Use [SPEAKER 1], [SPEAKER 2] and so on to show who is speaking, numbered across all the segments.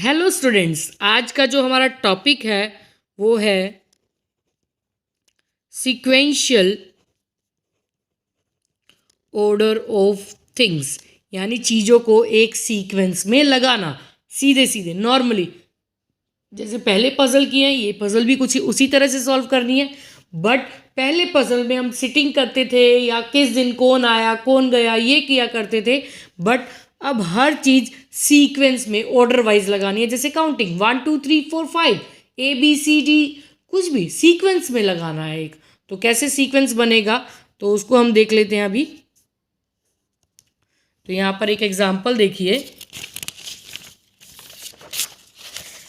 [SPEAKER 1] Hello students, आज का जो हमारा टॉपिक है वो है सीक्वेंशियल ऑर्डर ऑफ थिंग्स, यानी चीज़ों को एक सीक्वेंस में लगाना सीधे सीधे नॉर्मली। जैसे पहले पजल किए हैं, ये पजल भी कुछ उसी तरह से सॉल्व करनी है। बट पहले पजल में हम सिटिंग करते थे या किस दिन कौन आया कौन गया ये किया करते थे। बट अब हर चीज़ सीक्वेंस में ऑर्डर वाइज लगानी है। जैसे काउंटिंग 1 2 3 4 5 ABCD, कुछ भी सीक्वेंस में लगाना है एक। तो कैसे सीक्वेंस बनेगा तो उसको हम देख लेते हैं अभी। तो यहाँ पर एक एग्जाम्पल देखिए।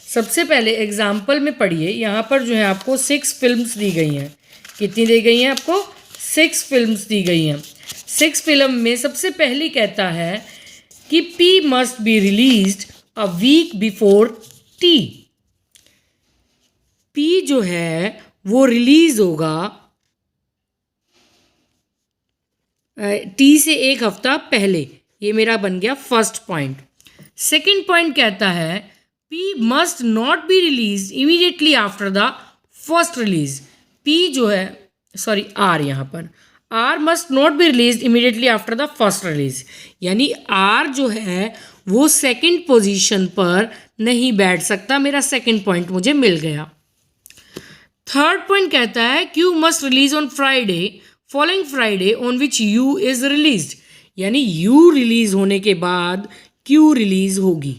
[SPEAKER 1] सबसे पहले एग्जाम्पल में पढ़िए। यहाँ पर जो है आपको 6 फिल्म्स दी गई हैं। कितनी दी गई हैं आपको? 6 फिल्म्स दी गई हैं। 6 फिल्म में सबसे पहली कहता है कि P must be released a week before T। P जो है वो रिलीज होगा T से एक हफ्ता पहले। ये मेरा बन गया फर्स्ट पॉइंट। सेकंड पॉइंट कहता है P must not be release immediately after the first release. P जो है सॉरी R, यहाँ पर R must not be release immediately after the first release, यानी R जो है वो सेकंड पोजीशन पर नहीं बैठ सकता। मेरा सेकंड पॉइंट मुझे मिल गया। थर्ड पॉइंट कहता है Q must release on Friday following Friday on which U is released, यानी U रिलीज होने के बाद Q रिलीज होगी।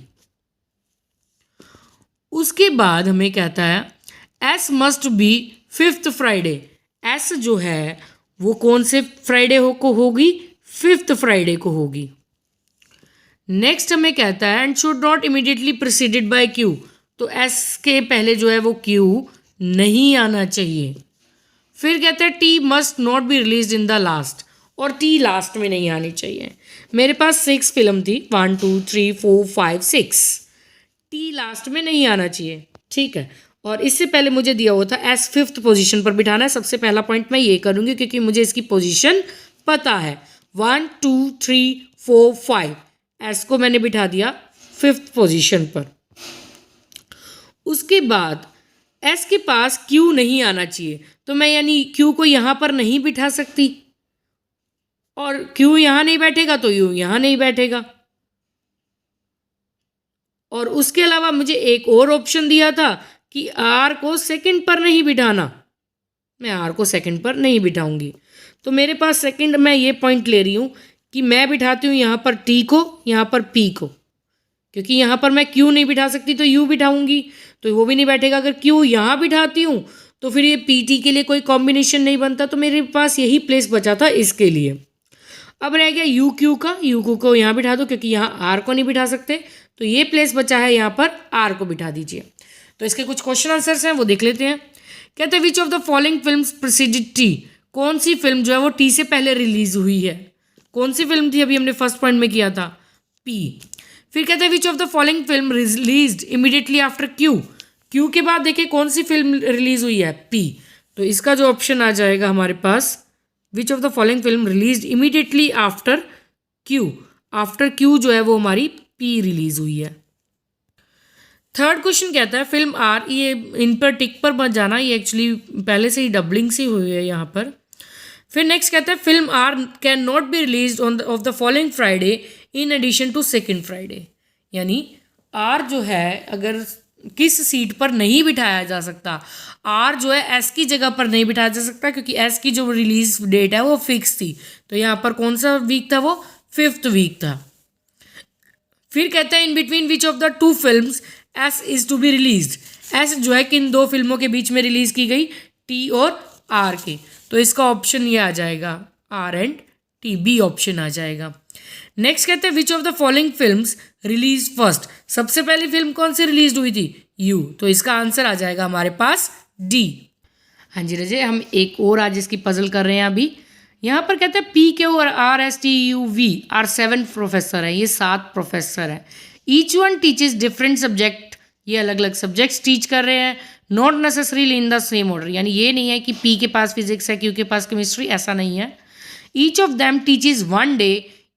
[SPEAKER 1] उसके बाद हमें कहता है S must be fifth Friday. S जो है वो कौन से फ्राइडे को होगी? फिफ्थ फ्राइडे को होगी। नेक्स्ट हमें कहता है and should not immediately preceded by Q। तो S के पहले जो है वो Q नहीं आना चाहिए। फिर कहता है T must not be release in the last, और T लास्ट में नहीं आनी चाहिए। मेरे पास 6 फिल्म थी, 1 2 3 4 5 6। T लास्ट में नहीं आना चाहिए, ठीक है। और इससे पहले मुझे दिया हुआ था S फिफ्थ पोजीशन पर बिठाना है। सबसे पहला पॉइंट मैं ये करूँगी क्योंकि मुझे इसकी पोजीशन पता है। 1 2 3 4 5 S को मैंने बिठा दिया फिफ्थ पोजीशन पर। उसके बाद S के पास Q नहीं आना चाहिए, तो मैं यानी Q को यहाँ पर नहीं बिठा सकती, और Q यहाँ नहीं बैठेगा तो U यहाँ नहीं बैठेगा। और उसके अलावा मुझे एक और ऑप्शन दिया था कि R को सेकंड पर नहीं बिठाना। मैं R को सेकंड पर नहीं बिठाऊंगी। तो मेरे पास सेकंड, मैं ये पॉइंट ले रही हूँ कि मैं बिठाती हूँ यहाँ पर T को, यहाँ पर P को, क्योंकि यहाँ पर मैं Q नहीं बिठा सकती तो U बिठाऊंगी, तो वो भी नहीं बैठेगा। अगर Q यहाँ बिठाती हूँ तो फिर ये PT के लिए कोई कॉम्बिनेशन नहीं बनता। तो मेरे पास यही प्लेस बचा था इसके लिए। अब रह गया UQ का। UQ को यहाँ बिठा दो क्योंकि यहाँ R को नहीं बिठा सकते, तो ये प्लेस बचा है यहाँ पर R को बिठा दीजिए। तो इसके कुछ क्वेश्चन आंसर्स हैं, वो देख लेते हैं। कहते हैं which of the following films preceded T। कौन सी फिल्म जो है वो T से पहले रिलीज हुई है? कौन सी फिल्म थी? अभी हमने फर्स्ट पॉइंट में किया था P। फिर कहते हैं which of the following film released immediately after Q। Q के बाद देखिए कौन सी फिल्म रिलीज हुई है? P। तो इसका जो ऑप्शन आ जाएगा हमारे पास, which of the following film released immediately after Q। After Q जो है वो हमारी P रिलीज हुई है। थर्ड क्वेश्चन कहता है फिल्म R, ये इन पर टिक पर मत जाना, ये एक्चुअली पहले से ही डबलिंग सी हुई है यहाँ पर। फिर नेक्स्ट कहता है film R can not be release on of the following Friday in addition to second Friday, यानी R जो है अगर किस सीट पर नहीं बिठाया जा सकता, R जो है S की जगह पर नहीं बिठाया जा सकता क्योंकि S की जो रिलीज डेट है वो फिक्स थी। तो यहाँ पर कौन सा वीक था? वो फिफ्थ वीक था। फिर कहता है in between which of the two films S is to be released. S जो है किन दो फिल्मों के बीच में रिलीज की गई? T और R के। तो इसका ऑप्शन ये आ जाएगा R and T, B option आ जाएगा। नेक्स्ट कहते हैं which of the following films release first. सबसे पहली फिल्म कौन सी रिलीज हुई थी? U। तो इसका आंसर आ जाएगा हमारे पास D। हाँ जी रजे, हम एक और आज इसकी पजल कर रहे हैं अभी। यहाँ पर कहते हैं PQ और RSTUV आर 7 प्रोफेसर हैं, ये 7 प्रोफेसर हैं। Each one teaches different subject, ये अलग अलग सब्जेक्ट्स टीच कर रहे हैं। Not necessarily in the same order, यानी ये नहीं है कि P के पास फिजिक्स है Q के पास केमिस्ट्री, ऐसा नहीं है। Each of them teaches 1 day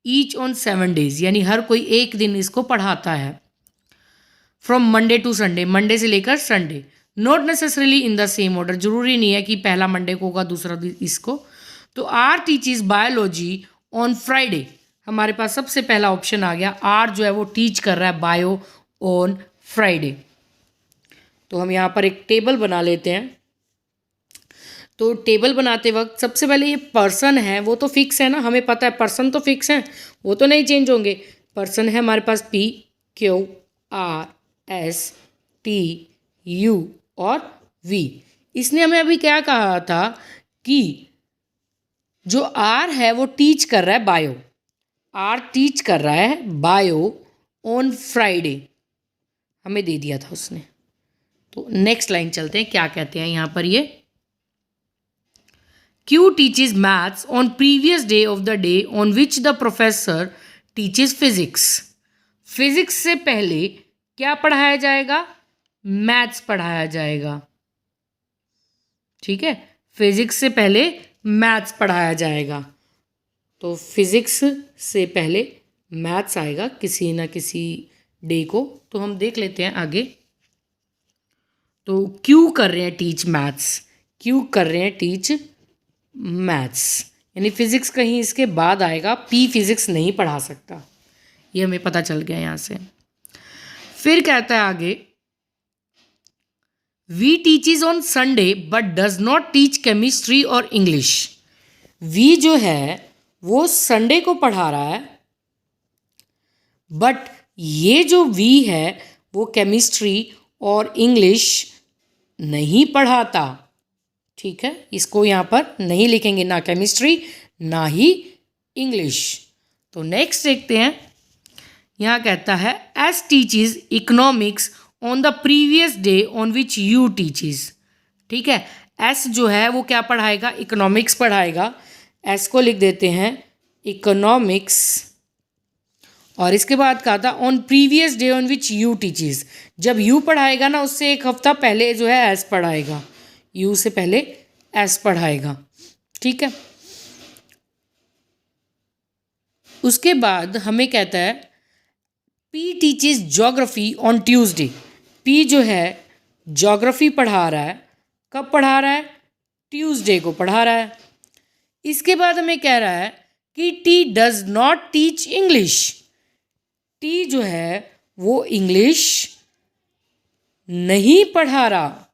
[SPEAKER 1] each on 7 days, यानी हर कोई एक दिन इसको पढ़ाता है। From Monday to Sunday, Monday से लेकर Sunday, not necessarily in the same order, जरूरी नहीं है कि पहला मंडे को होगा दूसरा इसको। तो R teaches biology on Friday, हमारे पास सबसे पहला ऑप्शन आ गया, आर जो है वो टीच कर रहा है बायो ऑन फ्राइडे। तो हम यहाँ पर एक टेबल बना लेते हैं। तो टेबल बनाते वक्त सबसे पहले ये पर्सन है वो तो फिक्स है ना, हमें पता है पर्सन तो फिक्स है, वो तो नहीं चेंज होंगे। पर्सन है हमारे पास P Q R S T U और वी। इसने हमें अभी क्या कहा था कि जो आर है वो टीच कर रहा है बायो, आर टीच कर रहा है बायो ऑन फ्राइडे, हमें दे दिया था उसने। तो नेक्स्ट लाइन चलते हैं, क्या कहते हैं यहाँ पर ये, Q teaches maths on previous day of the day on which the professor teaches physics. Physics से पहले क्या पढ़ाया जाएगा, मैथ्स पढ़ाया जाएगा। ठीक है, फिजिक्स से पहले मैथ्स पढ़ाया जाएगा। तो फिजिक्स से पहले मैथ्स आएगा किसी ना किसी डे को। तो हम देख लेते हैं आगे। तो क्यू कर रहे हैं टीच मैथ्स, क्यू कर रहे हैं टीच मैथ्स, यानी फिजिक्स कहीं इसके बाद आएगा, पी फिजिक्स नहीं पढ़ा सकता, ये हमें पता चल गया यहाँ से। फिर कहता है आगे, V teaches on Sunday but does not teach chemistry और इंग्लिश। वी जो है वो संडे को पढ़ा रहा है, बट ये जो वी है वो केमिस्ट्री और इंग्लिश नहीं पढ़ाता। ठीक है, इसको यहाँ पर नहीं लिखेंगे, ना केमिस्ट्री ना ही इंग्लिश। तो नेक्स्ट देखते हैं, यहाँ कहता है S teaches economics on the previous day on which you teaches. ठीक है, एस जो है वो क्या पढ़ाएगा, इकोनॉमिक्स पढ़ाएगा। एस को लिख देते हैं इकोनॉमिक्स, और इसके बाद कहा था on previous day on which you teaches, जब यू पढ़ाएगा ना उससे एक हफ्ता पहले जो है एस पढ़ाएगा, यू से पहले एस पढ़ाएगा। ठीक है, उसके बाद हमें कहता है P teaches geography on Tuesday. P जो है ज्योग्राफी पढ़ा रहा है, कब पढ़ा रहा है, ट्यूसडे को पढ़ा रहा है। इसके बाद हमें कह रहा है कि T does not teach English. T जो है वो इंग्लिश नहीं पढ़ा रहा।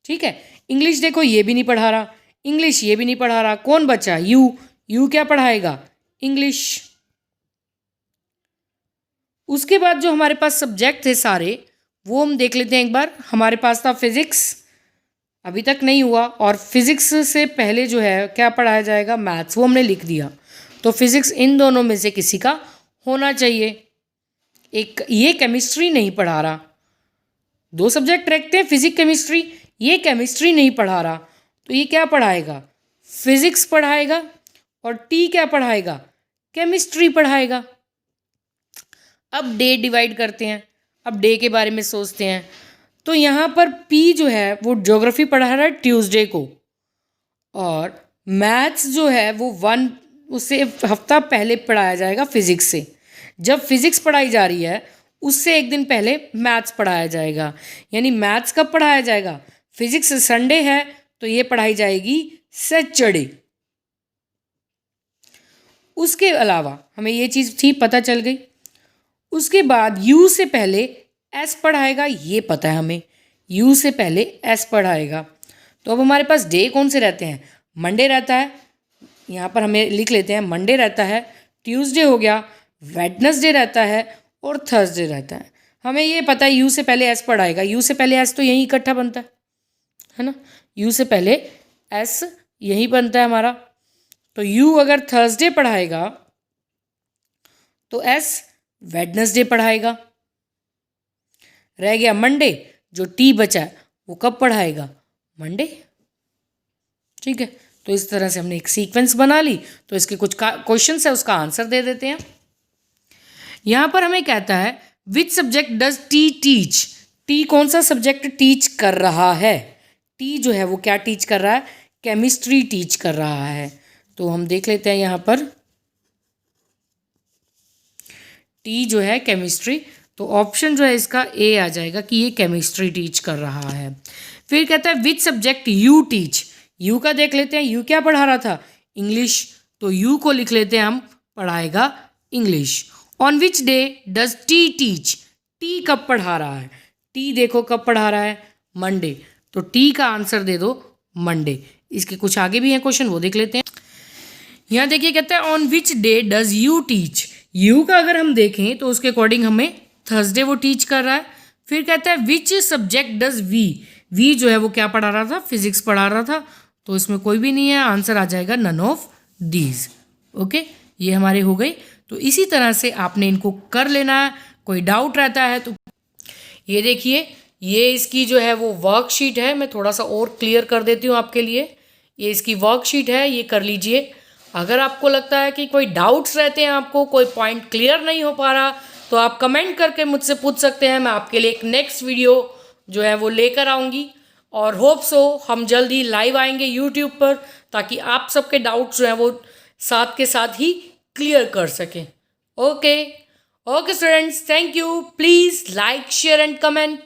[SPEAKER 1] ठीक है, इंग्लिश देखो ये भी नहीं पढ़ा रहा, इंग्लिश ये भी नहीं पढ़ा रहा, कौन बचा, यू। यू क्या पढ़ाएगा, इंग्लिश। उसके बाद जो हमारे पास सब्जेक्ट थे सारे वो हम देख लेते हैं एक बार। हमारे पास था फिजिक्स, अभी तक नहीं हुआ, और फिजिक्स से पहले जो है क्या पढ़ाया जाएगा, मैथ्स, वो हमने लिख दिया। तो फिजिक्स इन दोनों में से किसी का होना चाहिए। एक ये केमिस्ट्री नहीं पढ़ा रहा, दो सब्जेक्ट रखते हैं फिजिक्स केमिस्ट्री, ये केमिस्ट्री नहीं पढ़ा रहा, तो ये क्या पढ़ाएगा, फिजिक्स पढ़ाएगा, और टी क्या पढ़ाएगा, केमिस्ट्री पढ़ाएगा। अब डे डिवाइड करते हैं, अब डे के बारे में सोचते हैं। तो यहाँ पर पी जो है वो ज्योग्राफी पढ़ा रहा है ट्यूसडे को, और मैथ्स जो है वो उससे हफ्ता पहले पढ़ाया जाएगा फिजिक्स से। जब फिजिक्स पढ़ाई जा रही है उससे एक दिन पहले मैथ्स पढ़ाया जाएगा, यानी मैथ्स कब पढ़ाया जाएगा, फिजिक्स संडे है तो ये पढ़ाई जाएगी सैटरडे। उसके अलावा हमें ये चीज़ ठीक पता चल गई। उसके बाद यू से पहले एस पढ़ाएगा, ये पता है हमें, यू से पहले एस पढ़ाएगा। तो अब हमारे पास डे कौन से रहते हैं, मंडे रहता है, यहाँ पर हमें लिख लेते हैं मंडे रहता है, ट्यूसडे हो गया, वेडनेसडे रहता है और थर्सडे रहता है। हमें ये पता है यू से पहले एस पढ़ाएगा, यू से पहले एस तो यहीं इकट्ठा बनता है ना, यू से पहले एस यहीं बनता है हमारा। तो यू अगर थर्सडे पढ़ाएगा तो एस वेडनेसडे पढ़ाएगा। रह गया मंडे, जो टी बचा है वो कब पढ़ाएगा, मंडे। ठीक है, तो इस तरह से हमने एक सीक्वेंस बना ली। तो इसके कुछ क्वेश्चन है उसका आंसर दे देते हैं। यहाँ पर हमें कहता है which subject does T teach. T कौन सा सब्जेक्ट टीच कर रहा है, टी जो है वो क्या टीच कर रहा है, केमिस्ट्री टीच कर रहा है। तो हम देख लेते हैं यहाँ पर टी जो है केमिस्ट्री तो ऑप्शन जो है इसका ए आ जाएगा कि ये केमिस्ट्री टीच कर रहा है। फिर कहता है which subject you teach. You का देख लेते हैं, यू क्या पढ़ा रहा था, इंग्लिश, तो यू को लिख लेते हैं हम, पढ़ाएगा English. On which day does T teach. T कब पढ़ा रहा है, टी देखो कब पढ़ा रहा है, मंडे, तो टी का आंसर दे दो मंडे। इसके कुछ आगे भी हैं क्वेश्चन, वो देख लेते हैं। यहाँ देखिए कहता है on which day does you teach. You का अगर हम देखें तो उसके अकॉर्डिंग हमें थर्सडे वो टीच कर रहा है। फिर कहता है which subject does V. V जो है वो क्या पढ़ा रहा था, फिजिक्स पढ़ा रहा था, तो इसमें कोई भी नहीं है, आंसर आ जाएगा नन ऑफ दीज। ओके, ये हमारे हो गई। तो इसी तरह से आपने इनको कर लेना है। कोई डाउट रहता है तो ये देखिए, ये इसकी जो है वो वर्कशीट है, मैं थोड़ा सा और क्लियर कर देती हूँ आपके लिए। ये इसकी वर्कशीट है, ये कर लीजिए। अगर आपको लगता है कि कोई डाउट्स रहते हैं, आपको कोई पॉइंट क्लियर नहीं हो पा रहा, तो आप कमेंट करके मुझसे पूछ सकते हैं। मैं आपके लिए एक नेक्स्ट वीडियो जो है वो लेकर आऊँगी, और होप सो हम जल्द ही लाइव आएंगे यूट्यूब पर, ताकि आप सबके डाउट्स जो हैं वो साथ के साथ ही क्लियर कर सकें। Okay okay students, thank you. Please like, share and comment.